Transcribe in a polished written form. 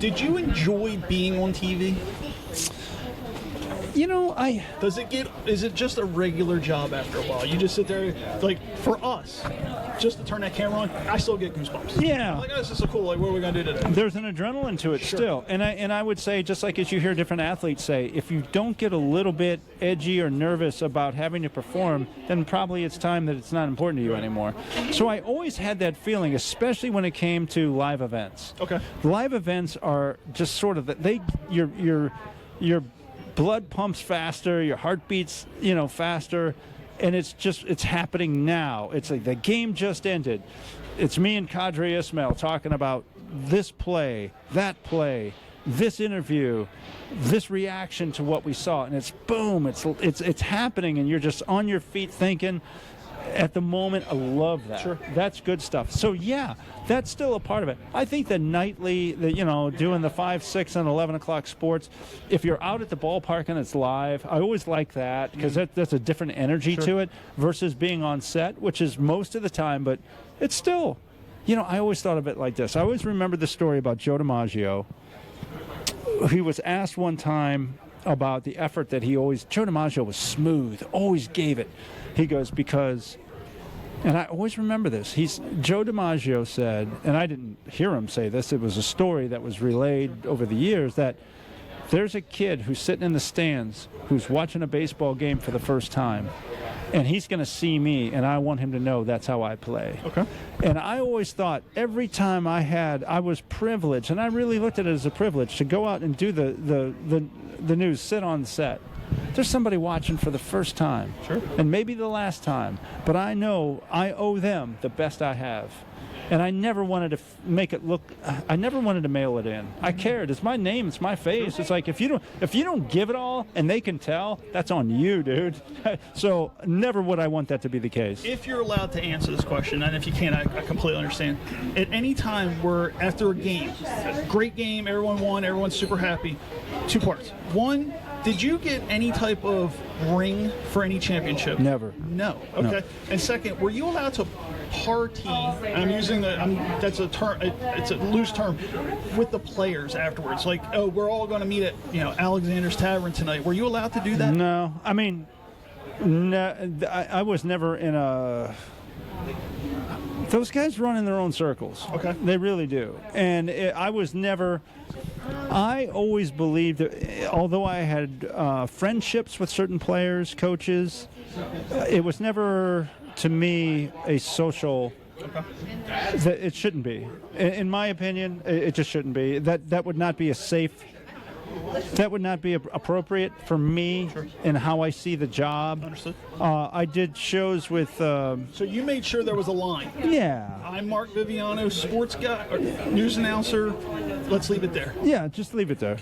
Did you enjoy being on TV? You know, is it just a regular job after a while? You just sit there, like, for us, just to turn that camera on, I still get goosebumps. Yeah. I'm like, oh, this is so cool. Like, what are we going to do today? There's an adrenaline to it still. And I would say, just like as you hear different athletes say, if you don't get a little bit edgy or nervous about having to perform, then probably it's time that it's not important to you anymore. So I always had that feeling, especially when it came to live events. Okay. Live events are just sort of, your blood pumps faster, your heart beats, faster, and it's happening now. It's like the game just ended. It's me and Kadri Ismail talking about this play, that play, this interview, this reaction to what we saw, and it's boom, it's happening, and you're just on your feet thinking. At the moment, I love that. Sure. That's good stuff. So, yeah, that's still a part of it. I think the nightly, doing the 5, 6, and 11 o'clock sports, if you're out at the ballpark and it's live, I always like that because that's a different energy to it versus being on set, which is most of the time, but it's still, I always thought of it like this. I always remember the story about Joe DiMaggio. He was asked one time about the effort that Joe DiMaggio was smooth, always gave it. He goes, because, and I always remember this, Joe DiMaggio said, and I didn't hear him say this, it was a story that was relayed over the years, that there's a kid who's sitting in the stands who's watching a baseball game for the first time, and he's going to see me, and I want him to know that's how I play. Okay. And I always thought every time I was privileged, and I really looked at it as a privilege to go out and do the news, sit on set. There's somebody watching for the first time, sure, and maybe the last time, but I know I owe them the best I have. And I never wanted to make it look. I never wanted to mail it in. I cared. It's my name. It's my face. It's like if you don't give it all, and they can tell, that's on you, dude. So never would I want that to be the case. If you're allowed to answer this question, and if you can't, I completely understand. At any time, we're after a game, great game, everyone won, everyone's super happy. 2 parts. One, did you get any type of ring for any championship? Never. No. Okay. No. And second, were you allowed to party? I'm using that's a term. It's a loose term with the players afterwards. Like, oh, we're all going to meet at Alexander's Tavern tonight. Were you allowed to do that? No. I mean, no. I was never in a. Those guys run in their own circles. Okay. They really do. And I was never. I always believed that, although I had friendships with certain players, coaches, it was never, to me, a social. Okay. That it shouldn't be. In my opinion, it just shouldn't be. That would not be a safe. That would not be appropriate for me in how I see the job. Understood. I did shows with. So you made sure there was a line. Yeah. I'm Mark Viviano, sports guy, news announcer. Let's leave it there. Yeah, just leave it there.